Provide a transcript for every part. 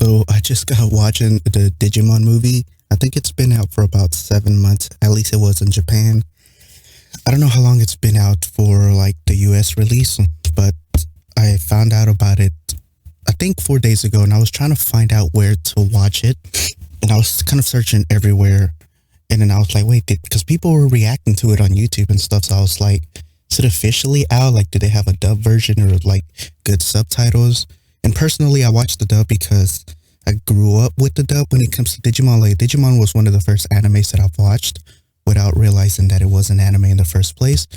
So I just got watching the Digimon movie. I think it's been out for about 7 months. At least it was in Japan. I don't know how long it's been out for like the US release, but I found out about it I think 4 days ago, and I was trying to find out where to watch it. And I was kind of searching everywhere. And then I was like, wait, because people were reacting to it on YouTube and stuff. So I was like, is it officially out? Like, do they have a dub version or like good subtitles? And personally, I watched the dub because I grew up with the dub when it comes to Digimon. Like, Digimon was one of the first animes that I've watched without realizing that it was an anime in the first place.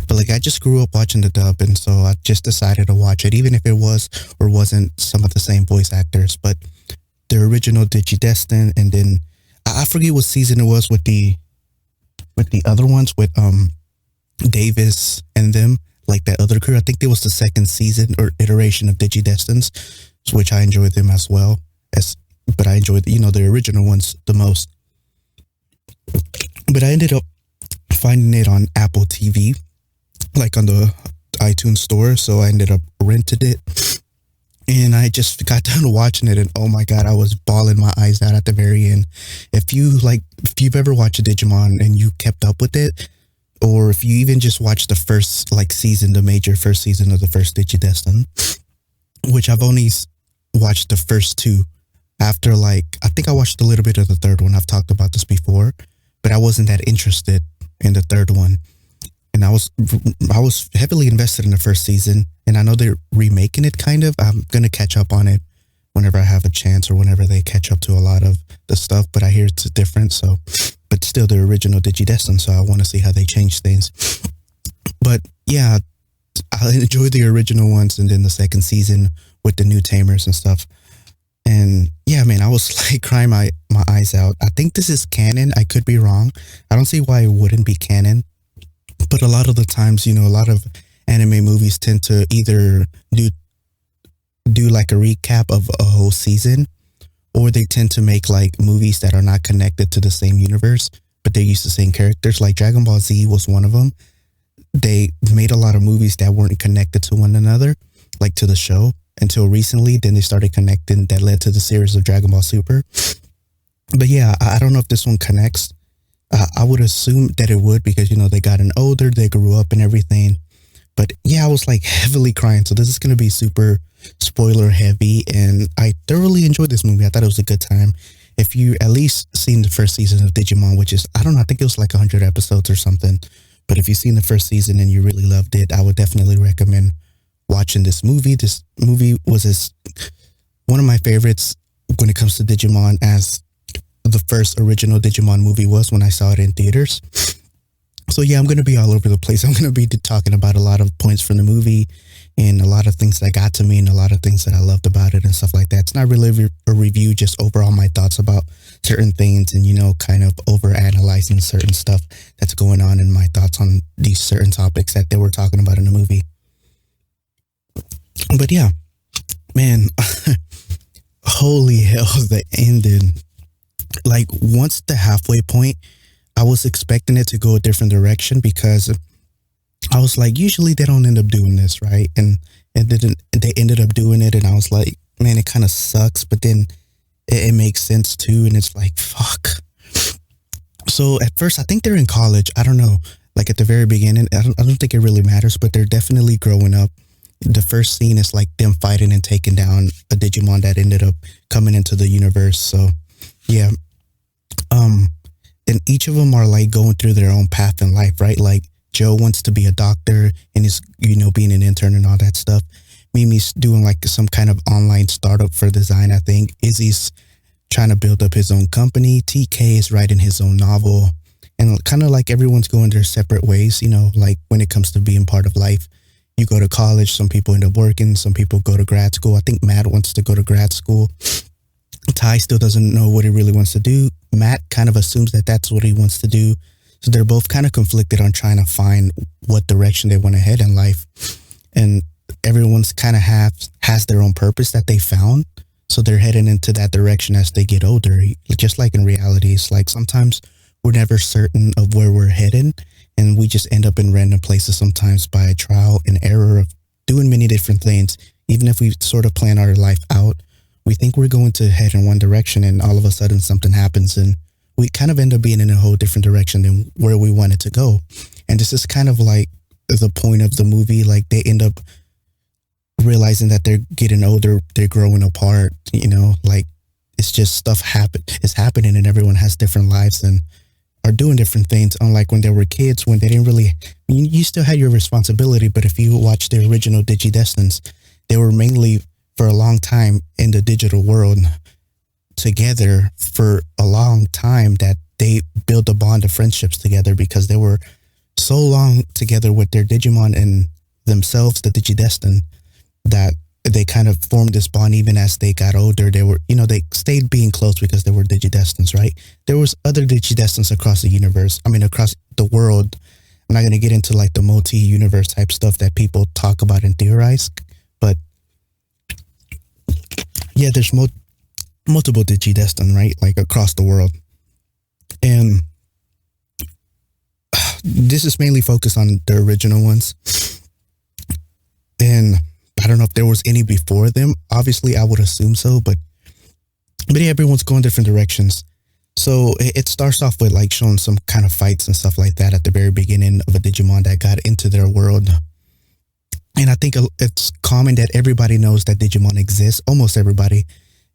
But like, I just grew up watching the dub, and so I just decided to watch it, even if it was or wasn't some of the same voice actors. But the original Digidestin, and then I forget what season it was with the other ones with Davis and them, like that other crew. I think it was the second season or iteration of Digidestins, which I enjoyed them as well. But I enjoyed the original ones the most. But I ended up finding it on Apple TV, like on the iTunes store. So I ended up rented it, and I just got done watching it, and oh my god, I was bawling my eyes out at the very end. If you've ever watched a Digimon and you kept up with it, or if you even just watched the first season, the major first season of the first Digidestin, which I've only watched the first two. After I think I watched a little bit of the third one. I've talked about this before, but I wasn't that interested in the third one. And I was heavily invested in the first season, and I know they're remaking it kind of. I'm going to catch up on it whenever I have a chance or whenever they catch up to a lot of the stuff, but I hear it's different. So, but still the original Digidestin, so I want to see how they change things. But yeah, I enjoyed the original ones, and then the second season with the new tamers and stuff. And yeah, man, I was like crying my eyes out. I think this is canon. I could be wrong. I don't see why it wouldn't be canon. But a lot of the times, a lot of anime movies tend to either do like a recap of a whole season, or they tend to make like movies that are not connected to the same universe, but they use the same characters. Like Dragon Ball Z was one of them. They made a lot of movies that weren't connected to one another, like to the show, until recently. Then they started connecting. That led to the series of Dragon Ball Super. But yeah, I don't know if this one connects. I would assume that it would, because, they gotten older, they grew up and everything. But yeah, I was like heavily crying. So this is going to be super spoiler heavy. And I thoroughly enjoyed this movie. I thought it was a good time. If you at least seen the first season of Digimon, which is, I don't know, I think it was like 100 episodes or something. But if you've seen the first season and you really loved it, I would definitely recommend watching this movie. This movie was one of my favorites when it comes to Digimon, as the first original Digimon movie was when I saw it in theaters. So yeah, I'm going to be all over the place. I'm going to be talking about a lot of points from the movie and a lot of things that got to me and a lot of things that I loved about it and stuff like that. It's not really a review, just overall my thoughts about certain things and, kind of over analyzing certain stuff that's going on and my thoughts on these certain topics that they were talking about in the movie. But yeah, man, holy hell, the ending. Like, once the halfway point, I was expecting it to go a different direction, because I was like, usually they don't end up doing this, right? And they ended up doing it, and I was like, man, it kind of sucks, but then it makes sense too, and it's like, fuck. So at first, I think they're in college. I don't know. Like at the very beginning, I don't think it really matters, but they're definitely growing up. The first scene is like them fighting and taking down a Digimon that ended up coming into the universe. So yeah. And each of them are like going through their own path in life, right? Like Joe wants to be a doctor and is, being an intern and all that stuff. Mimi's doing like some kind of online startup for design, I think. Izzy's trying to build up his own company. TK is writing his own novel. And kind of like everyone's going their separate ways, like when it comes to being part of life. You go to college, some people end up working, some people go to grad school. I think Matt wants to go to grad school. Ty still doesn't know what he really wants to do. Matt kind of assumes that that's what he wants to do. So they're both kind of conflicted on trying to find what direction they want to head in life. And everyone's kind of has their own purpose that they found. So they're heading into that direction as they get older. Just like in reality, it's like sometimes we're never certain of where we're heading, and we just end up in random places sometimes by trial and error of doing many different things. Even if we sort of plan our life out, we think we're going to head in one direction, and all of a sudden something happens, and we kind of end up being in a whole different direction than where we wanted to go. And this is kind of like the point of the movie. Like they end up realizing that they're getting older, they're growing apart, like it's just stuff is happening, and everyone has different lives and are doing different things. Unlike when they were kids, when they didn't really, you still had your responsibility, but if you watch the original Digidestins, they were mainly for a long time in the digital world together for a long time, that they built a bond of friendships together because they were so long together with their Digimon and themselves, the Digidestin, that they kind of formed this bond. Even as they got older, they were, they stayed being close because they were Digidestins, right? There was other Digidestins across the universe. I mean, across the world. I'm not going to get into like the multi-universe type stuff that people talk about and theorize, but yeah, there's multiple Digidestin, right? Like across the world. And this is mainly focused on the original ones. And I don't know if there was any before them. Obviously, I would assume so, but yeah, everyone's going different directions. So it starts off with like showing some kind of fights and stuff like that at the very beginning of a Digimon that got into their world. And I think it's common that everybody knows that Digimon exists. Almost everybody.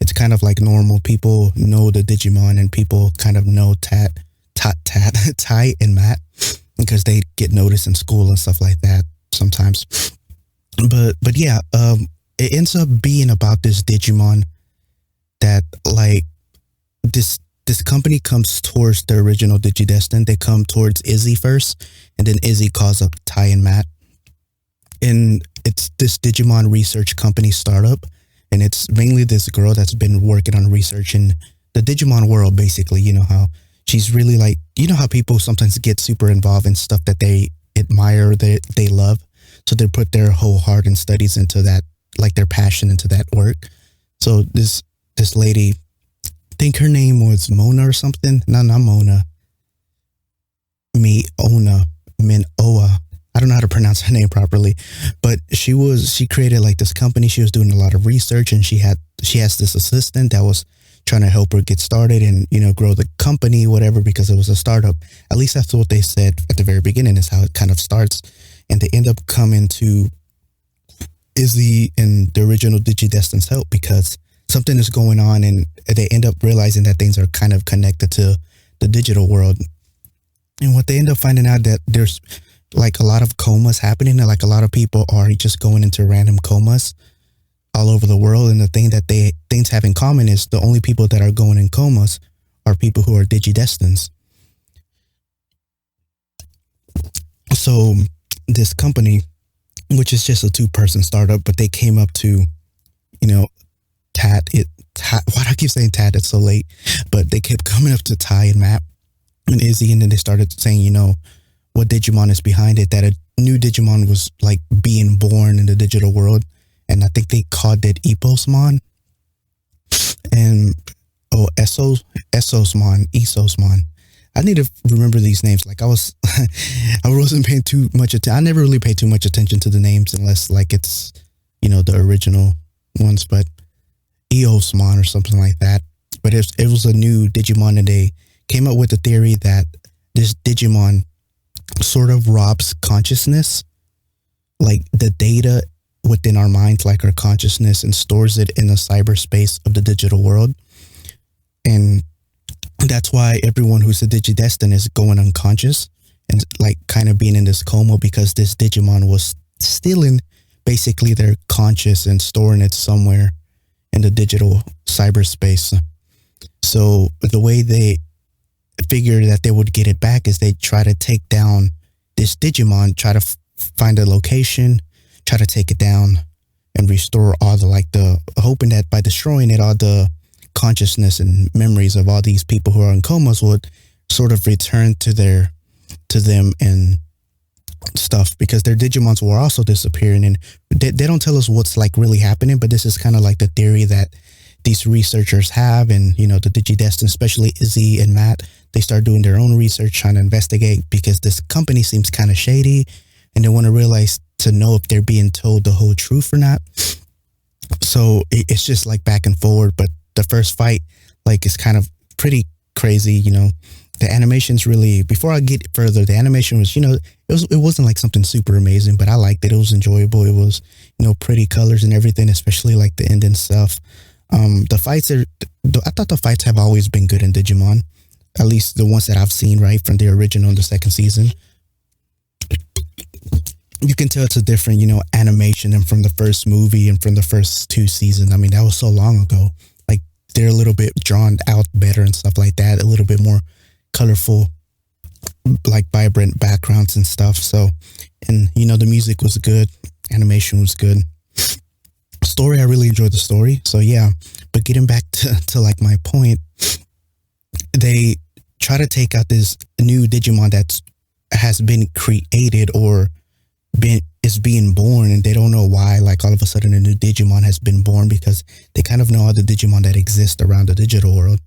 It's kind of like normal. People know the Digimon, and people kind of know Tai and Matt, because they get noticed in school and stuff like that sometimes. But yeah, it ends up being about this Digimon that like this company comes towards the original Digidestin. They come towards Izzy first, and then Izzy calls up Tai and Matt. And it's this Digimon research company startup, and it's mainly this girl that's been working on research in the Digimon world, basically. You know how she's really like, how people sometimes get super involved in stuff that they admire, they love. So they put their whole heart and studies into that, like their passion into that work. So this lady, I think her name was Mona or something. No, not Mona. Minoa. I don't know how to pronounce her name properly, but she created like this company. She was doing a lot of research, and she has this assistant that was trying to help her get started and, grow the company, whatever, because it was a startup. At least that's what they said at the very beginning, is how it kind of starts. And they end up coming to Izzy and the original Digidestin's help because something is going on, and they end up realizing that things are kind of connected to the digital world. And what they end up finding out, that there's like a lot of comas happening, and like a lot of people are just going into random comas all over the world. And the thing that things have in common is the only people that are going in comas are people who are Digidestins. So this company, which is just a 2-person startup, but they came up to, why do I keep saying Tad? It's so late. But they kept coming up to Tai and Matt and Izzy, and then they started saying, what Digimon is behind it, that a new Digimon was like being born in the digital world. And I think they called it Eposmon. And Esosmon. I need to remember these names. Like I wasn't paying too much attention. I never really pay too much attention to the names unless like it's, the original ones, but Eosmon or something like that. But it was a new Digimon, and they came up with the theory that this Digimon sort of robs consciousness, like the data within our minds, like our consciousness, and stores it in the cyberspace of the digital world. And that's why everyone who's a Digidestin is going unconscious and like kind of being in this coma, because this Digimon was stealing basically their conscious and storing it somewhere in the digital cyberspace. So the way they figure that they would get it back is they try to take down this Digimon, try to find a location, try to take it down and restore all hoping that by destroying it, all the consciousness and memories of all these people who are in comas would sort of return to them and stuff, because their Digimons were also disappearing. And they don't tell us what's like really happening, but this is kind of like the theory that these researchers have. And, the Digidestin, especially Izzy and Matt, they start doing their own research, trying to investigate, because this company seems kind of shady, and they want to know if they're being told the whole truth or not. So it's just like back and forward. But the first fight, like, is kind of pretty crazy. The animation's really. Before I get further, the animation was, it wasn't like something super amazing, but I liked it. It was enjoyable. It was, pretty colors and everything, especially like the ending stuff. The fights are. I thought the fights have always been good in Digimon, at least the ones that I've seen, right, from the original and the second season. You can tell it's a different, animation than from the first movie and from the first two seasons. I mean, that was so long ago. Like, they're a little bit drawn out better and stuff like that, a little bit more colorful, like vibrant backgrounds and stuff. So, and the music was good, animation was good. Story, I really enjoyed the story. So yeah, but getting back to like my point, they try to take out this new Digimon that's has been created or is being born, and they don't know why. Like, all of a sudden, a new Digimon has been born, because they kind of know all the Digimon that exist around the digital world.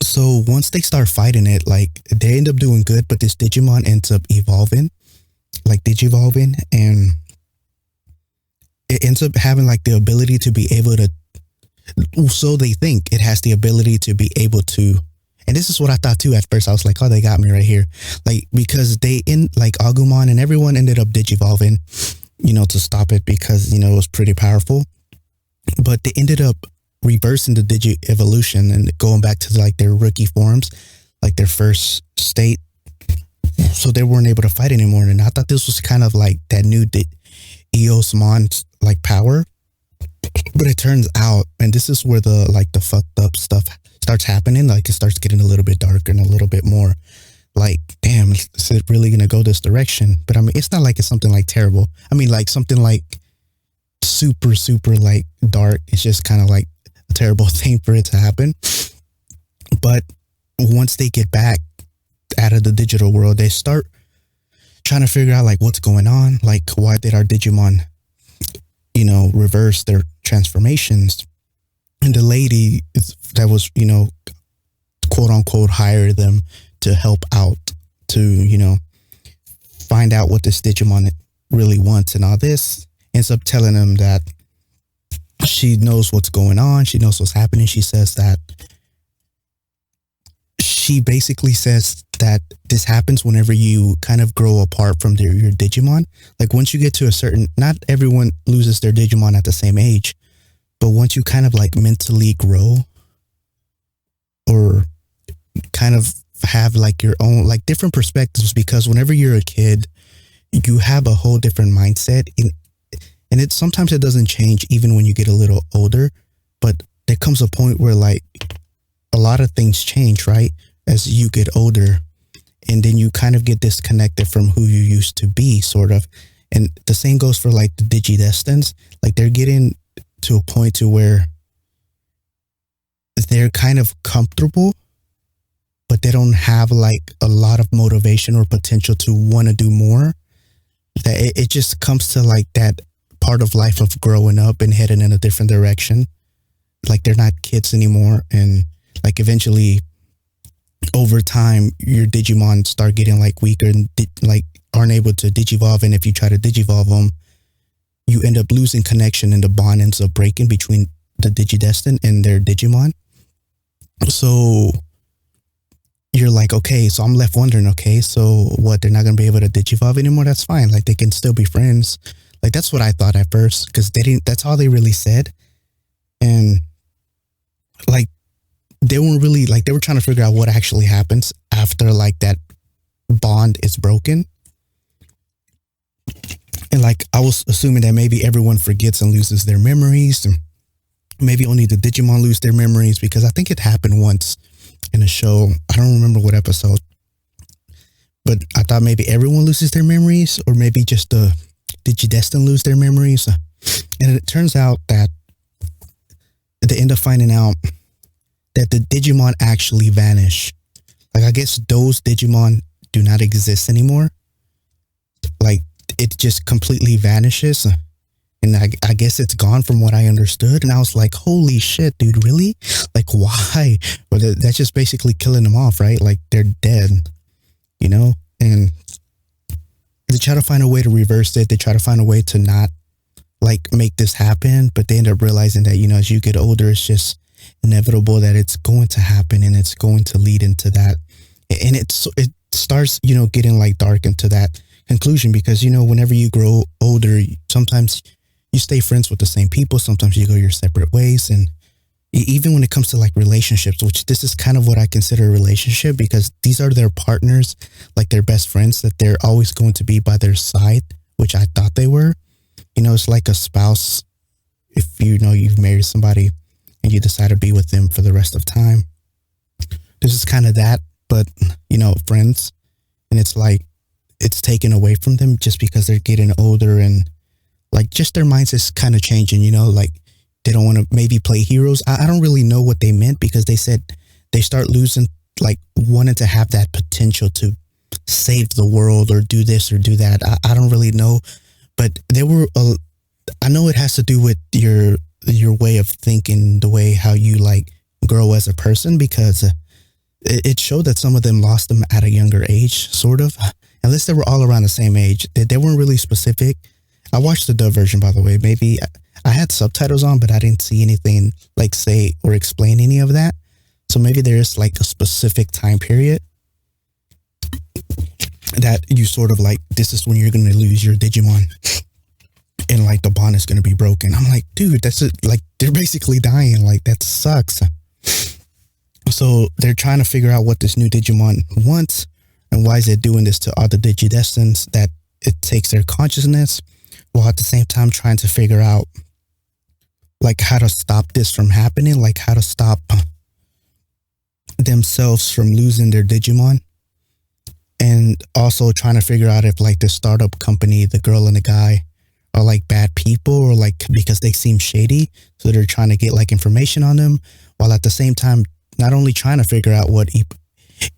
So once they start fighting it, like, they end up doing good, but this Digimon ends up evolving, like digivolving, and it ends up having like the ability to be able to. So they think it has the ability to be able to. And this is what I thought too at first. I was like, oh, they got me right here. Like, because like Agumon and everyone ended up digivolving, to stop it, because, it was pretty powerful. But they ended up reversing the digi evolution and going back to like their rookie forms, like their first state. So they weren't able to fight anymore. And I thought this was kind of like that new Eosmon's like power. But it turns out, and this is where the fucked up stuff starts happening. Like, it starts getting a little bit darker and a little bit more like, damn, is it really gonna go this direction? But I mean, it's not like it's something like terrible. I mean, like something like super, super like dark. It's just kind of like a terrible thing for it to happen. But once they get back out of the digital world, they start trying to figure out like what's going on. Like, why did our Digimon, reverse their transformations? And the lady that was, quote unquote, hire them to help out, to, find out what this Digimon really wants and all this, ends up telling them that she knows what's going on. She knows what's happening. She basically says that this happens whenever you kind of grow apart from your Digimon. Like, once you get to a certain, not everyone loses their Digimon at the same age, but once you kind of like mentally grow, or kind of have like your own, like different perspectives, because whenever you're a kid, you have a whole different mindset, and sometimes it doesn't change even when you get a little older, but there comes a point where like a lot of things change, right? As you get older, and then you kind of get disconnected from who you used to be, sort of. And the same goes for like the Digidestins. Like, they're getting to a point to where they're kind of comfortable, but they don't have like a lot of motivation or potential to want to do more. That it just comes to like that part of life of growing up and heading in a different direction. Like, they're not kids anymore, and like eventually over time your Digimon start getting like weaker and like aren't able to digivolve, and if you try to digivolve them, you end up losing connection, and the bond ends up breaking between the Digidestin and their Digimon. So you're like, okay, so I'm left wondering, okay, so what, they're not going to be able to digivolve anymore? That's fine. Like, they can still be friends. Like, that's what I thought at first, because that's all they really said. And like, they weren't really, like, they were trying to figure out what actually happens after like that bond is broken. And like, I was assuming that maybe everyone forgets and loses their memories, and maybe only the Digimon lose their memories, because I think it happened once in a show. I don't remember what episode, but I thought maybe everyone loses their memories, or maybe just the Digidestin lose their memories. And it turns out that they end up finding out that the Digimon actually vanish. Like, I guess those Digimon do not exist anymore. Like, it just completely vanishes. And I guess it's gone from what I understood. And I was like, holy shit, dude, really? Like, why? But that's just basically killing them off, right? Like, they're dead, And they try to find a way to reverse it. They try to find a way to not like make this happen, but they end up realizing that, as you get older, it's just inevitable that it's going to happen and it's going to lead into that. And it starts, getting like dark into that conclusion because, whenever you grow older, sometimes you stay friends with the same people. Sometimes you go your separate ways. And even when it comes to like relationships, which this is kind of what I consider a relationship because these are their partners, like their best friends that they're always going to be by their side, which I thought they were. It's like a spouse. If you've married somebody and you decide to be with them for the rest of time, this is kind of that, but friends. And it's like it's taken away from them just because they're getting older and like just their minds is kind of changing, like they don't want to maybe play heroes. I don't really know what they meant because they said they start losing, like wanting to have that potential to save the world or do this or do that. I don't really know, but I know it has to do with your way of thinking, the way how you like grow as a person, because it showed that some of them lost them at a younger age, sort of. Unless they were all around the same age. They weren't really specific. I watched the dub version, by the way. Maybe I had subtitles on, but I didn't see anything like say or explain any of that. So maybe there's like a specific time period that you sort of like, this is when you're going to lose your Digimon. And like the bond is going to be broken. I'm like, dude, that's it. Like they're basically dying. Like that sucks. So they're trying to figure out what this new Digimon wants and why is it doing this to all the Digidestins, that it takes their consciousness while at the same time trying to figure out like how to stop this from happening, like how to stop themselves from losing their Digimon. And also trying to figure out if like the startup company, the girl and the guy, are like bad people or like because they seem shady. So they're trying to get like information on them while at the same time not only trying to figure out what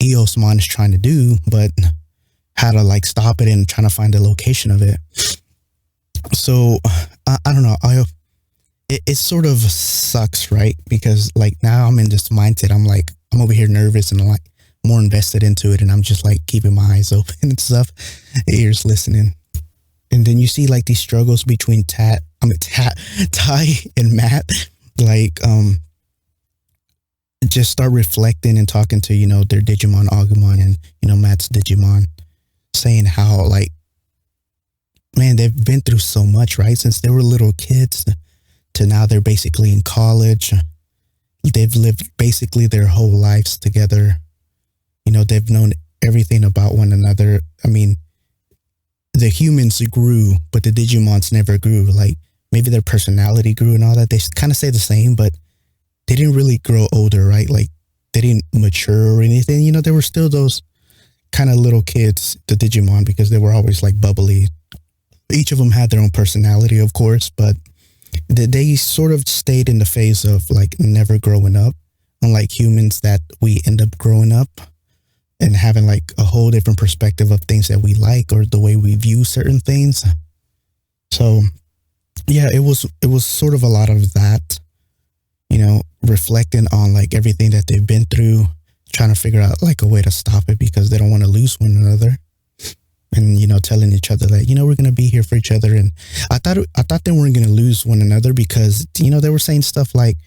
Eosmon is trying to do, but how to like stop it and trying to find the location of it. So I don't know. It sort of sucks, right? Because like now I'm in this mindset. I'm over here nervous and like more invested into it. And I'm just like keeping my eyes open and stuff, ears listening. And then you see like these struggles between Tai and Matt, like, just start reflecting and talking to, their Digimon, Agumon, and, Matt's Digimon, saying how like, man, they've been through so much, right? Since they were little kids to now they're basically in college. They've lived basically their whole lives together. They've known everything about one another. I mean, the humans grew, but the Digimons never grew. Like maybe their personality grew and all that. They kind of stay the same, but they didn't really grow older, right? Like they didn't mature or anything. They were still those kind of little kids, the Digimon, because they were always like bubbly. Each of them had their own personality, of course, but they sort of stayed in the phase of like never growing up, unlike humans that we end up growing up and having like a whole different perspective of things that we like or the way we view certain things. So yeah, it was sort of a lot of that, reflecting on like everything that they've been through, trying to figure out like a way to stop it because they don't want to lose one another. And, telling each other that, we're going to be here for each other. And I thought they weren't going to lose one another because, they were saying stuff like,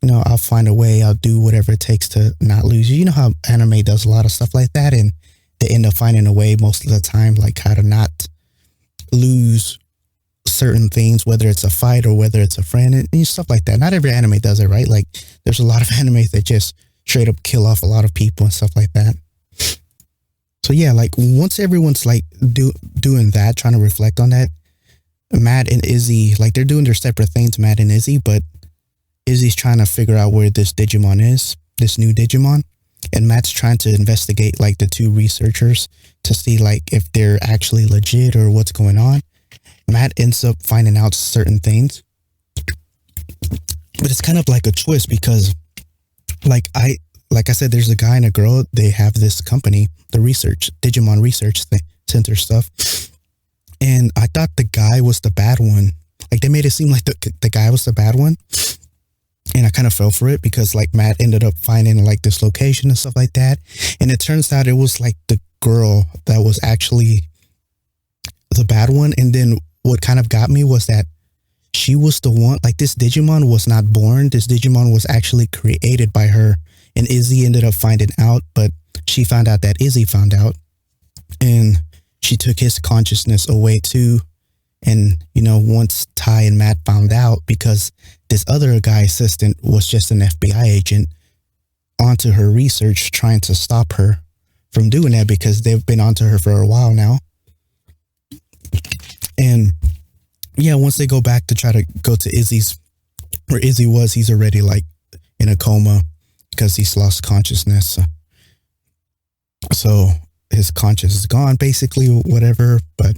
I'll find a way, I'll do whatever it takes to not lose you. You know how anime does a lot of stuff like that. And they end up finding a way most of the time, like how to not lose certain things, whether it's a fight or whether it's a friend and stuff like that. Not every anime does it, right? Like there's a lot of anime that just straight up kill off a lot of people and stuff like that. So yeah, like once everyone's like doing that, trying to reflect on that, Matt and Izzy, like they're doing their separate things, Matt and Izzy, but Izzy's trying to figure out where this Digimon is, this new Digimon. And Matt's trying to investigate like the two researchers to see like if they're actually legit or what's going on. Matt ends up finding out certain things. But it's kind of like a twist because like I said, there's a guy and a girl. They have this company, the Digimon Research Center stuff. And I thought the guy was the bad one. Like they made it seem like the guy was the bad one. And I kind of fell for it because like Matt ended up finding like this location and stuff like that. And it turns out it was like the girl that was actually the bad one. And then what kind of got me was that she was the one, like this Digimon was not born. This Digimon was actually created by her. And Izzy ended up finding out, but she found out that Izzy found out. And she took his consciousness away too. And, once Ty and Matt found out, because this other guy assistant was just an FBI agent, onto her research, trying to stop her from doing that because they've been onto her for a while now. And yeah, once they go back to try to go to Izzy's, where Izzy was, he's already like in a coma because he's lost consciousness. So his conscience is gone, basically, whatever. But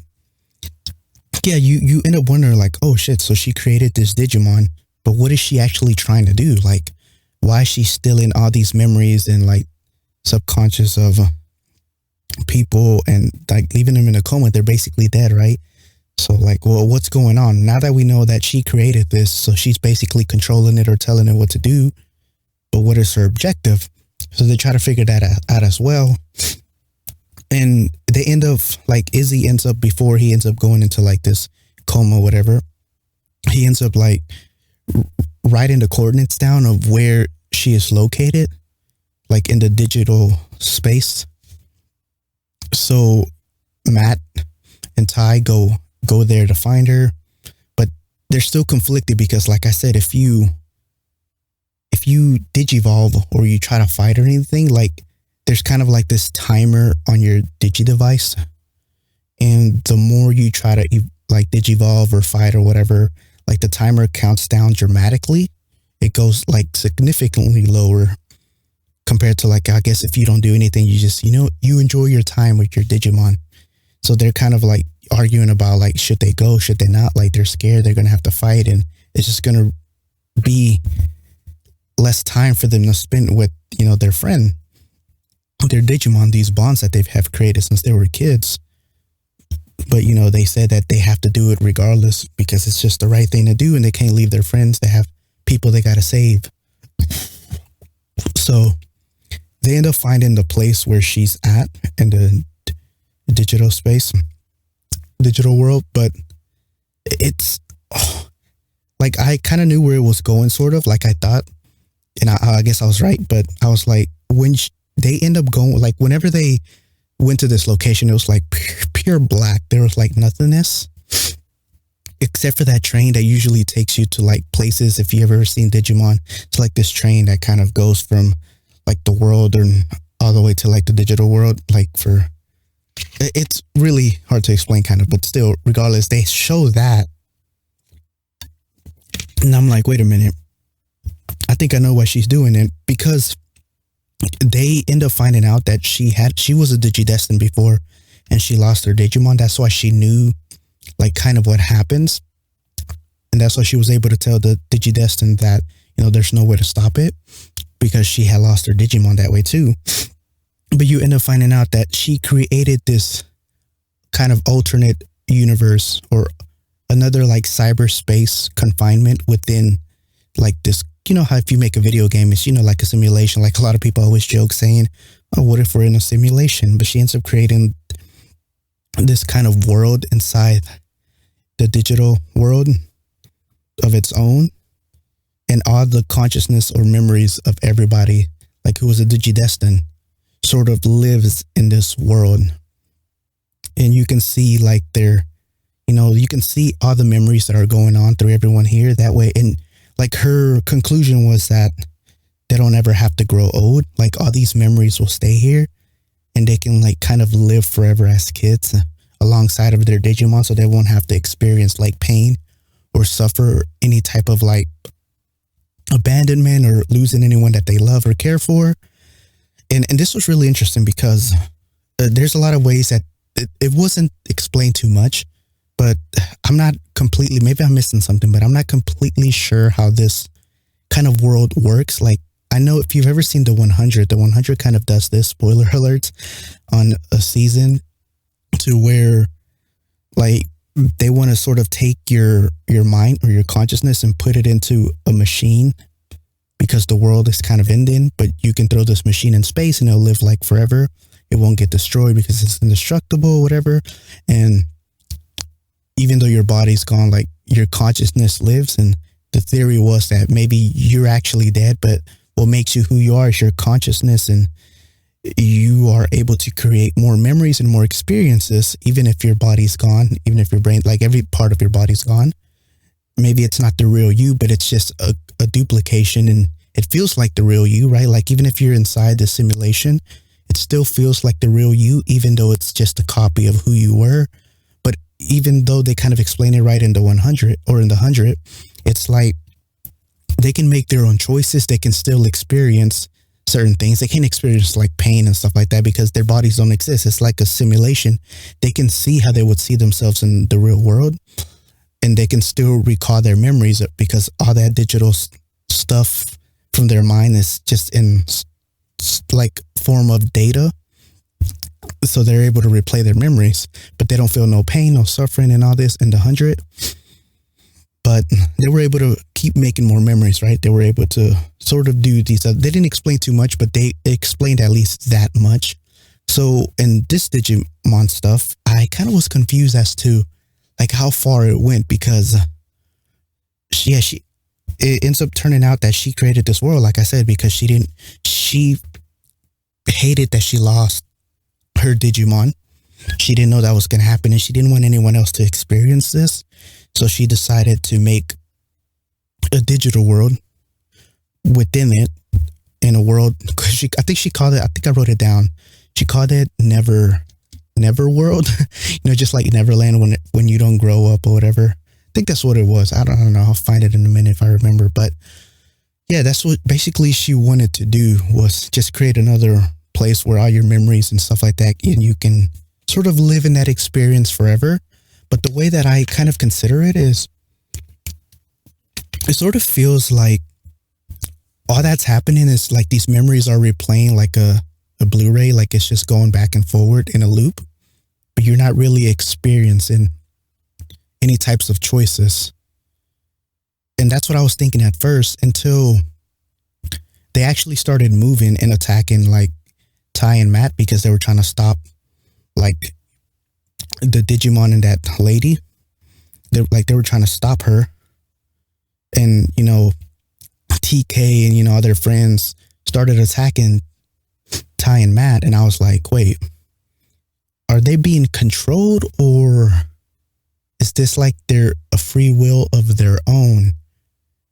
yeah, you end up wondering like, oh shit, so she created this Digimon, but what is she actually trying to do? Like, why is she still in all these memories and like subconscious of people and like leaving them in a coma? They're basically dead, right? So like, well, what's going on? Now that we know that she created this, so she's basically controlling it or telling it what to do, but what is her objective? So they try to figure that out as well. And they end up, like, Izzy ends up, before he ends up going into like this coma, whatever, he ends up like writing the coordinates down of where she is located, like in the digital space. So Matt and Ty go there to find her, but they're still conflicted because, like I said, if you digivolve or you try to fight or anything, like there's kind of like this timer on your digi device, and the more you try to like digivolve or fight or whatever, like the timer counts down dramatically. It goes like significantly lower compared to, like, I guess if you don't do anything, you just, you enjoy your time with your Digimon. So they're kind of like arguing about like, should they go, should they not? Like they're scared they're going to have to fight, and it's just going to be less time for them to spend with, their friend, their Digimon, these bonds that they have created since they were kids. But, they said that they have to do it regardless because it's just the right thing to do, and they can't leave their friends. They have people they got to save. So they end up finding the place where she's at in the digital space, digital world. But it's like, I kind of knew where it was going, sort of like I thought. And I guess I was right. But I was like, when they end up going, like whenever they went to this location, it was like pure black. There was like nothingness except for that train that usually takes you to like places. If you've ever seen Digimon, it's like this train that kind of goes from like the world and all the way to like the digital world. Like it's really hard to explain kind of, but still, regardless, they show that. And I'm like, wait a minute. I think I know what she's doing. And because they end up finding out that she was a Digidestined before and she lost her Digimon. That's why she knew like kind of what happens. And that's why she was able to tell the Digidestined that, there's no way to stop it because she had lost her Digimon that way too. But you end up finding out that she created this kind of alternate universe or another like cyberspace confinement within like this. How if you make a video game, it's, like a simulation. Like a lot of people always joke saying, oh, what if we're in a simulation? But she ends up creating this kind of world inside the digital world of its own. And all the consciousness or memories of everybody, like who was a Digidestined, sort of lives in this world. And you can see like you can see all the memories that are going on through everyone here that way. And like her conclusion was that they don't ever have to grow old. Like all these memories will stay here and they can like kind of live forever as kids alongside of their Digimon, so they won't have to experience like pain or suffer any type of like abandonment or losing anyone that they love or care for. And this was really interesting because there's a lot of ways that it wasn't explained too much, but I'm not completely, maybe I'm missing something, but I'm not completely sure how this kind of world works. Like, I know if you've ever seen the 100 kind of does this, spoiler alerts, on a season to where like they want to sort of take your mind or your consciousness and put it into a machine because the world is kind of ending, but you can throw this machine in space and it'll live like forever. It won't get destroyed because it's indestructible, whatever. And even though your body's gone, like your consciousness lives. And the theory was that maybe you're actually dead, but what makes you who you are is your consciousness, and you are able to create more memories and more experiences, even if your body's gone, even if your brain, like every part of your body's gone. Maybe it's not the real you, but it's just a duplication, and it feels like the real you, right? Like even if you're inside the simulation, it still feels like the real you, even though it's just a copy of who you were. But even though they kind of explain it right in the 100 or in the 100, it's like they can make their own choices. They can still experience certain things. They can't experience like pain and stuff like that because their bodies don't exist. It's like a simulation. They can see how they would see themselves in the real world, and they can still recall their memories because all that digital stuff from their mind is just in like form of data. So they're able to replay their memories, but they don't feel no pain, no suffering and all this in the 100. But they were able to keep making more memories, right? They were able to sort of do these. They didn't explain too much, but they explained at least that much. So in this Digimon stuff, I kind of was confused as to like how far it went, because it ends up turning out that she created this world, like I said, because she hated that she lost her Digimon. She didn't know that was going to happen, and she didn't want anyone else to experience this. So she decided to make a digital world within it, in a world, I think she called it, I think I wrote it down. She called it Never World, just like Neverland when you don't grow up or whatever. I think that's what it was. I don't know. I'll find it in a minute if I remember. But yeah, that's what basically she wanted to do, was just create another place where all your memories and stuff like that, and you can sort of live in that experience forever. But the way that I kind of consider it is, it sort of feels like all that's happening is like these memories are replaying like a Blu-ray, like it's just going back and forward in a loop, but you're not really experiencing any types of choices. And that's what I was thinking at first, until they actually started moving and attacking like Ty and Matt, because they were trying to stop like the Digimon and that lady. They were trying to stop her, and TK and other friends started attacking Ty and Matt, and I was like, wait, are they being controlled, or is this like they're a free will of their own?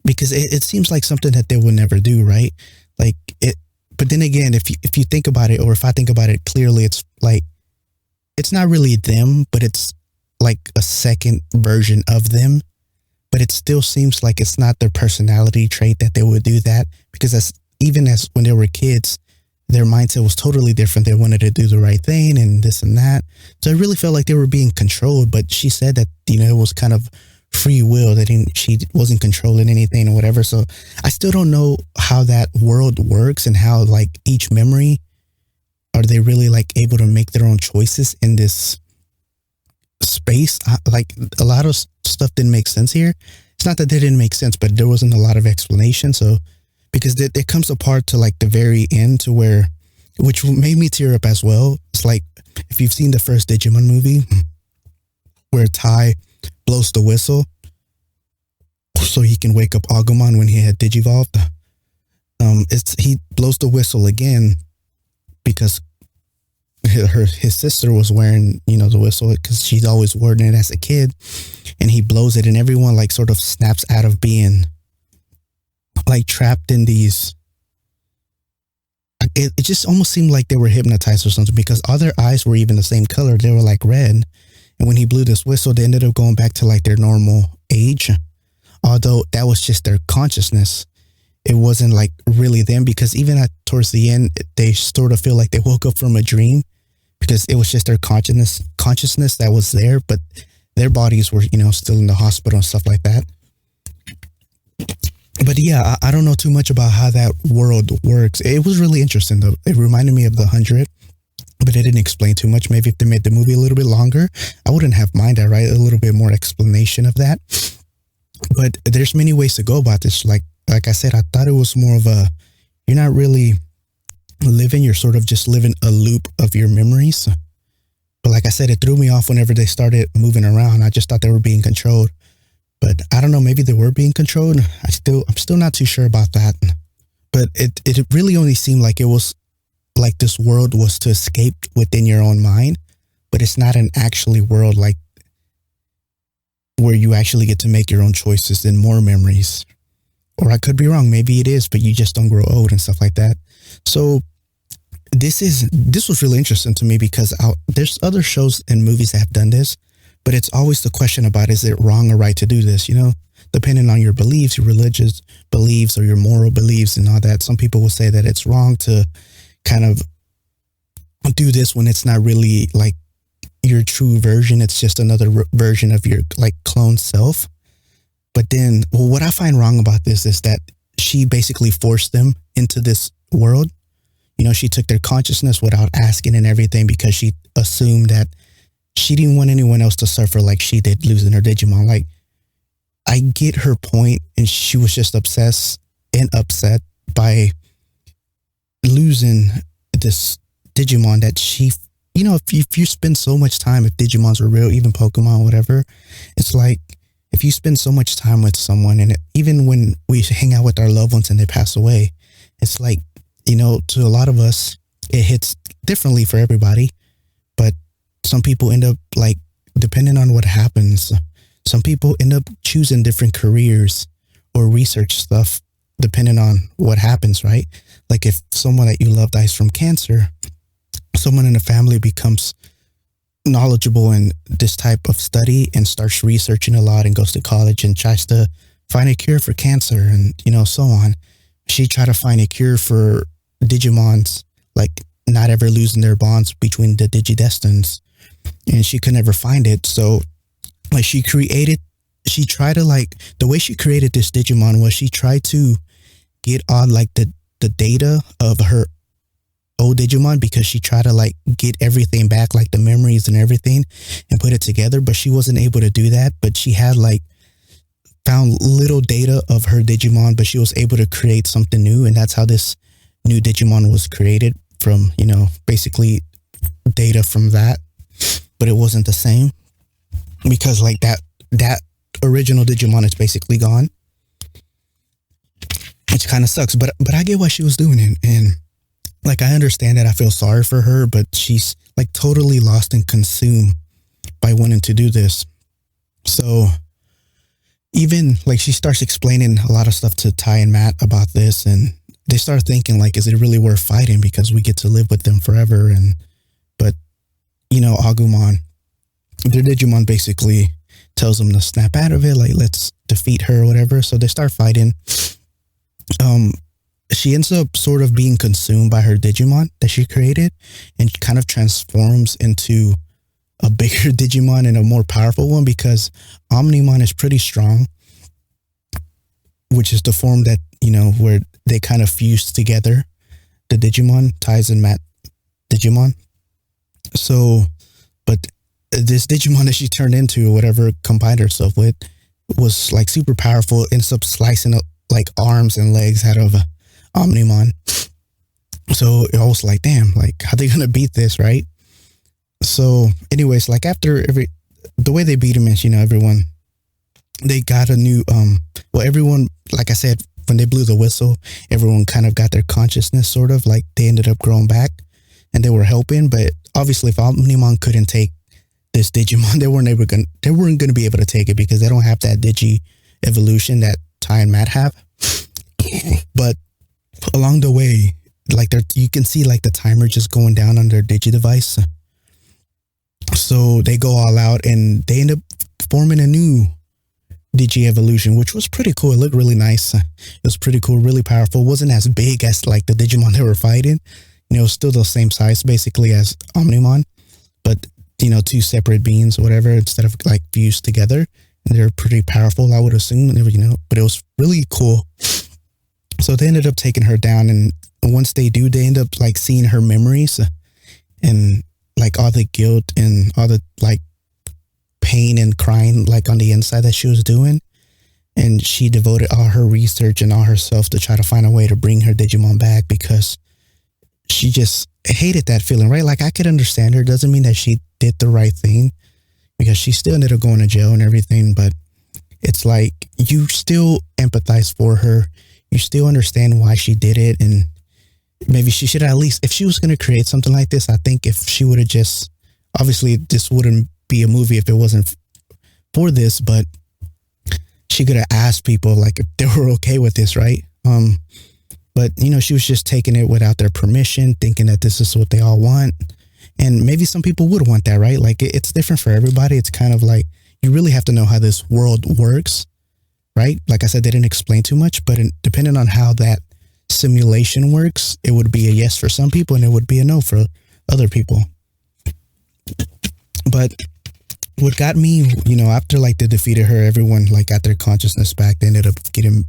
Because it seems like something that they would never do, right? Like it. But then again, if you think about it, or if I think about it clearly, it's like, it's not really them, but it's like a second version of them. But it still seems like it's not their personality trait that they would do that, because even as when they were kids, their mindset was totally different. They wanted to do the right thing and this and that. So I really felt like they were being controlled. But she said that it was kind of free will, that she wasn't controlling anything or whatever. So I still don't know how that world works, and how like each memory, are they really like able to make their own choices in this space? Like a lot of stuff didn't make sense here. It's not that they didn't make sense, but there wasn't a lot of explanation. So because it comes apart to like the very end, to where, which made me tear up as well. It's like, if you've seen the first Digimon movie, where Ty blows the whistle so he can wake up Agumon when he had digivolved. He blows the whistle again because his sister was wearing, the whistle, because she's always worn it as a kid, and he blows it, and everyone like sort of snaps out of being like trapped in these. It just almost seemed like they were hypnotized or something, because all their eyes were even the same color. They were like red. And when he blew this whistle, they ended up going back to like their normal age. Although that was just their consciousness. It wasn't like really them, because even towards the end, they sort of feel like they woke up from a dream, because it was just their consciousness that was there, but their bodies were, still in the hospital and stuff like that. But yeah, I don't know too much about how that world works. It was really interesting though. It reminded me of the 100, but it didn't explain too much. Maybe if they made the movie a little bit longer, I wouldn't have minded, right? A little bit more explanation of that. But there's many ways to go about this. Like I said, I thought it was more of you're not really living, you're sort of just living a loop of your memories. But like I said, it threw me off whenever they started moving around. I just thought they were being controlled. But I don't know, maybe they were being controlled. I'm still not too sure about that. But it really only seemed like it was like this world was to escape within your own mind, but it's not an actually world like where you actually get to make your own choices and more memories. Or I could be wrong. Maybe it is, but you just don't grow old and stuff like that. So this was really interesting to me because there's other shows and movies that have done this, but it's always the question about, is it wrong or right to do this? You know, depending on your beliefs, your religious beliefs or your moral beliefs and all that. Some people will say that it's wrong to kind of do this when it's not really like your true version. It's just another version of your like clone self. But then, well, what I find wrong about this is that she basically forced them into this world. You know, she took their consciousness without asking and everything because she assumed that she didn't want anyone else to suffer like she did losing her Digimon. Like, I get her point, and she was just obsessed and upset by losing this Digimon that she, you know, if you spend so much time, if Digimons were real, even Pokemon, whatever, it's like, if you spend so much time with someone, and even when we hang out with our loved ones and they pass away, it's like, you know, to a lot of us, it hits differently for everybody. But some people end up like, depending on what happens, some people end up choosing different careers or research stuff depending on what happens, right? Like if someone that you love dies from cancer, someone in the family becomes knowledgeable in this type of study and starts researching a lot and goes to college and tries to find a cure for cancer and, you know, so on. She tried to find a cure for Digimons, like not ever losing their bonds between the Digidestins, and she could never find it. So like she tried to like, the way she created this Digimon was she tried to get on like the data of her old Digimon because she tried to like get everything back, like the memories and everything, and put it together, but she wasn't able to do that. But she had like found little data of her Digimon, but she was able to create something new, and that's how this new Digimon was created from, you know, basically data from that. But it wasn't the same because like that original Digimon is basically gone, which kind of sucks. But I get why she was doing it, and like, I understand that. I feel sorry for her, but she's like totally lost and consumed by wanting to do this. So even like she starts explaining a lot of stuff to Ty and Matt about this, and they start thinking like, is it really worth fighting because we get to live with them forever? But you know, Agumon, their Digimon basically tells them to snap out of it, like let's defeat her or whatever. So they start fighting. She ends up sort of being consumed by her Digimon that she created and kind of transforms into a bigger Digimon and a more powerful one because Omnimon is pretty strong, which is the form that, you know, where they kind of fuse together, the Digimon, Ties and Matt Digimon. So, but this Digimon that she turned into or whatever combined herself with was like super powerful, ends up slicing up like arms and legs out of Omnimon. So I was like, damn, like how they gonna beat this, right? So anyways, like after the way they beat him is, you know, everyone, they got a new, everyone, like I said, when they blew the whistle, everyone kind of got their consciousness sort of like they ended up growing back and they were helping. But obviously if Omnimon couldn't take this Digimon, they weren't going to be able to take it because they don't have that Digi evolution that Ty and Matt have. But along the way, like you can see like the timer just going down on their Digi device. So they go all out and they end up forming a new Digi evolution, which was pretty cool. It looked really nice. It was pretty cool, really powerful. It wasn't as big as like the Digimon they were fighting. You know, it was still the same size basically as Omnimon, but you know, two separate beings or whatever instead of like fused together. And they're pretty powerful, I would assume, you know, but it was really cool. So they ended up taking her down, and once they do, they end up like seeing her memories and like all the guilt and all the like pain and crying like on the inside that she was doing. And she devoted all her research and all herself to try to find a way to bring her Digimon back because she just hated that feeling, right? Like I could understand her. Doesn't mean that she did the right thing because she still ended up going to jail and everything, but it's like you still empathize for her. You still understand why she did it. And maybe she should at least, if she was going to create something like this, I think if she would have just, obviously, this wouldn't be a movie if it wasn't for this, but she could have asked people like if they were okay with this, right? But she was just taking it without their permission, thinking that this is what they all want. And maybe some people would want that, right? Like it's different for everybody. It's kind of like you really have to know how this world works, right? Like I said, they didn't explain too much, but depending on how that simulation works, it would be a yes for some people and it would be a no for other people. But what got me, after like they defeated her, everyone like got their consciousness back. They ended up getting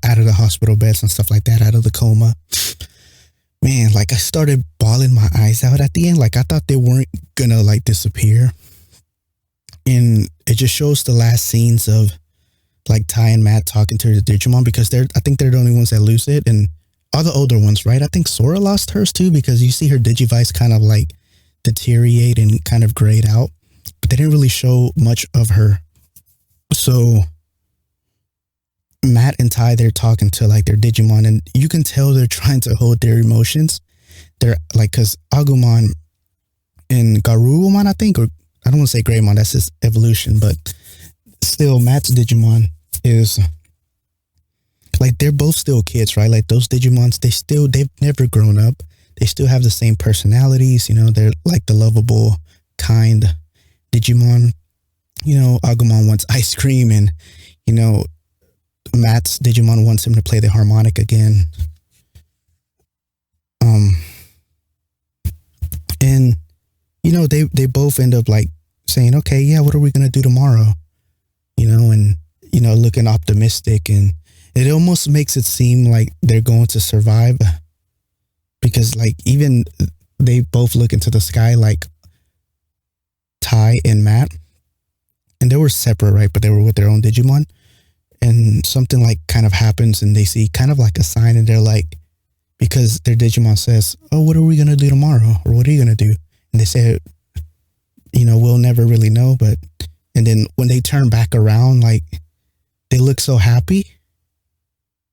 out of the hospital beds and stuff like that, out of the coma. Man, like I started bawling my eyes out at the end. Like I thought they weren't gonna like disappear. And it just shows the last scenes of like Ty and Matt talking to the Digimon, because I think they're the only ones that lose it. And all the older ones, right? I think Sora lost hers too, because you see her Digivice kind of like deteriorate and kind of grayed out. But they didn't really show much of her. So Matt and Ty, they're talking to like their Digimon, and you can tell they're trying to hold their emotions. They're like, because Agumon and Garurumon, I think, or I don't want to say Greymon, that's his evolution, but still Matt's Digimon is like, they're both still kids, right? Like those Digimons, they've never grown up. They still have the same personalities, they're like the lovable, kind Digimon. Agumon wants ice cream, and Matt's Digimon wants him to play the harmonic again. And they both end up like saying, okay, yeah, what are we gonna do tomorrow? And looking optimistic, and it almost makes it seem like they're going to survive, because like even they both look into the sky, like Ty and Matt, and they were separate, right? But they were with their own Digimon. And something like kind of happens, and they see kind of like a sign, and they're like, because their Digimon says, oh, what are we going to do tomorrow? Or what are you going to do? And they say, we'll never really know. And then when they turn back around, like they look so happy,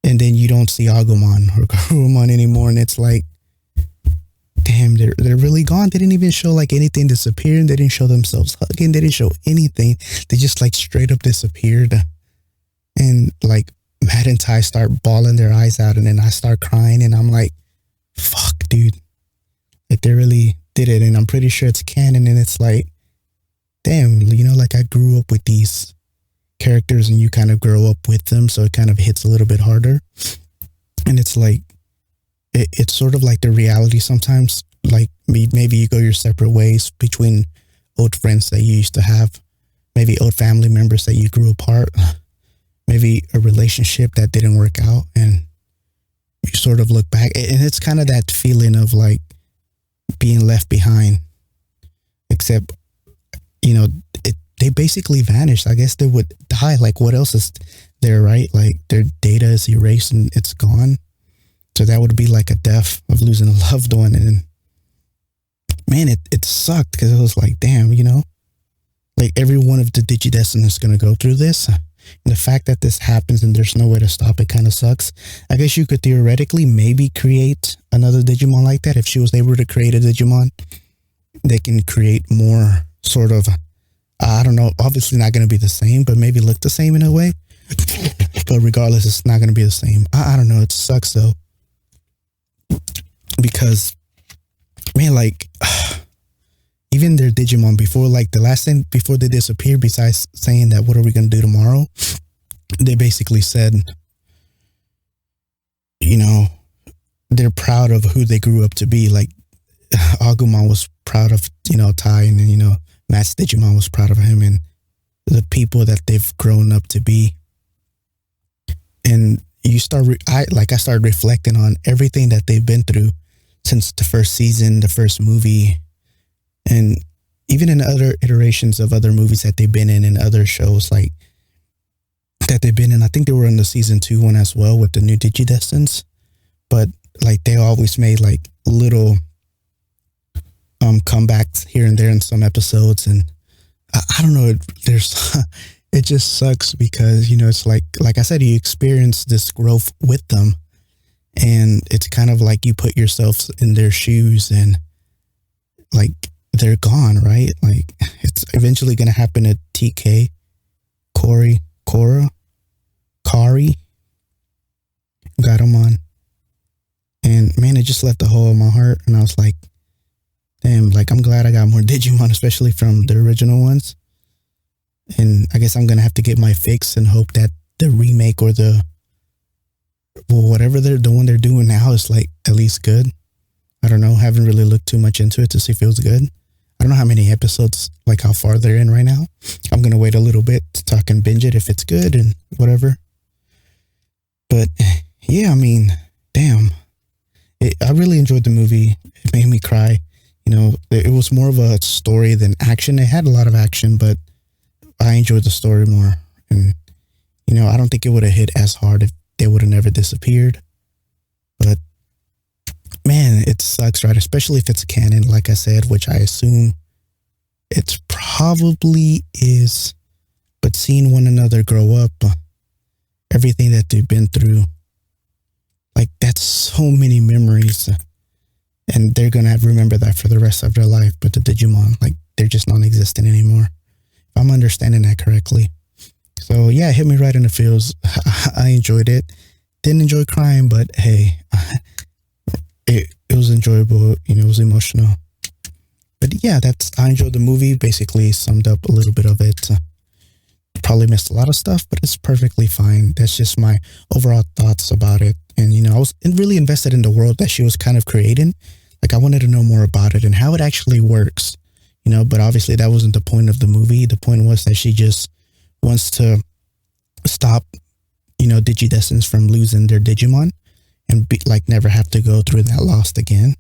and then you don't see Agumon or Garurumon anymore. And it's like, damn, they're really gone. They didn't even show like anything disappearing. They didn't show themselves hugging. They didn't show anything. They just like straight up disappeared. And like Matt and Ty start bawling their eyes out, and then I start crying, and I'm like, fuck, dude. Like they really did it, and I'm pretty sure it's canon, and it's like, damn, like I grew up with these characters, and you kind of grow up with them, so it kind of hits a little bit harder. And it's like, it's sort of like the reality sometimes, like maybe you go your separate ways between old friends that you used to have, maybe old family members that you grew apart, maybe a relationship that didn't work out, and you sort of look back, and it's kind of that feeling of like being left behind, except, they basically vanished. I guess they would die. Like what else is there, right? Like their data is erased and it's gone. So that would be like a death of losing a loved one. And man, it sucked, because it was like, damn, like every one of the Digidestined is going to go through this. And the fact that this happens and there's no way to stop it kind of sucks. I guess you could theoretically maybe create another Digimon like that. If she was able to create a Digimon, they can create more sort of, I don't know, obviously not going to be the same, but maybe look the same in a way. But regardless, it's not going to be the same. I don't know. It sucks though. Because, man, like, even their Digimon before, like the last thing before they disappeared, besides saying that, what are we going to do tomorrow? They basically said, they're proud of who they grew up to be. Like Agumon was proud of, Ty, and then, Matt's Digimon was proud of him and the people that they've grown up to be. And you start, I started reflecting on everything that they've been through since the first season, the first movie, and even in other iterations of other movies that they've been in and other shows like that they've been in. I think they were in the season 2 one as well with the new Digidestins, but like they always made like little comebacks here and there in some episodes. And I don't know, there's it just sucks because, it's like I said, you experience this growth with them, and it's kind of like you put yourself in their shoes, and like they're gone, right? Like it's eventually going to happen to TK, Corey, Cora, Kari, got him on. And man, it just left a hole in my heart. And I was like, damn, like I'm glad I got more Digimon, especially from the original ones. And I guess I'm going to have to get my fix and hope that the remake or whatever the one they're doing now is like at least good. I don't know. Haven't really looked too much into it to see if it was good. I don't know how many episodes, like how far they're in right now. I'm going to wait a little bit so I can binge it if it's good and whatever. But yeah, I mean, damn. I really enjoyed the movie. It made me cry. It was more of a story than action. It had a lot of action, but I enjoyed the story more. And, I don't think it would have hit as hard if they would have never disappeared. But man, it sucks, right? Especially if it's canon, like I said, which I assume it probably is. But seeing one another grow up, everything that they've been through, like that's so many memories. And they're going to remember that for the rest of their life. But the Digimon, like they're just non-existent anymore. If I'm understanding that correctly. So yeah, it hit me right in the feels. I enjoyed it. Didn't enjoy crying, but hey, it was enjoyable. It was emotional. But yeah, I enjoyed the movie. Basically summed up a little bit of it. Probably missed a lot of stuff, but it's perfectly fine. That's just my overall thoughts about it. And, I was really invested in the world that she was kind of creating. Like I wanted to know more about it and how it actually works, but obviously that wasn't the point of the movie. The point was that she just wants to stop, Digidestineds from losing their Digimon and never have to go through that loss again.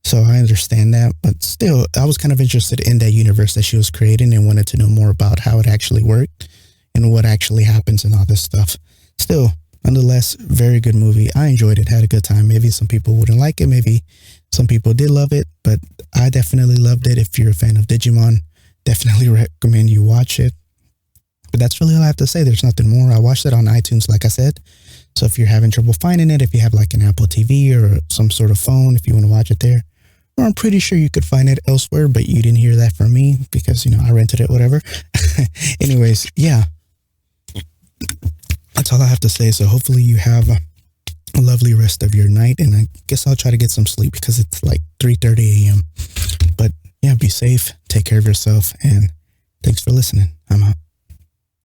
So I understand that, but still, I was kind of interested in that universe that she was creating and wanted to know more about how it actually worked and what actually happens and all this stuff. Still, nonetheless, very good movie. I enjoyed it, had a good time. Maybe some people wouldn't like it. Maybe some people did love it, but I definitely loved it. If you're a fan of Digimon, definitely recommend you watch it. But that's really all I have to say. There's nothing more. I watched it on iTunes, like I said. So if you're having trouble finding it, if you have like an Apple TV or some sort of phone, if you want to watch it there, or I'm pretty sure you could find it elsewhere, but you didn't hear that from me because, I rented it, whatever. Anyways, yeah. That's all I have to say. So hopefully you have a lovely rest of your night. And I guess I'll try to get some sleep because it's like 3:30 a.m. But yeah, be safe. Take care of yourself. And thanks for listening. I'm out.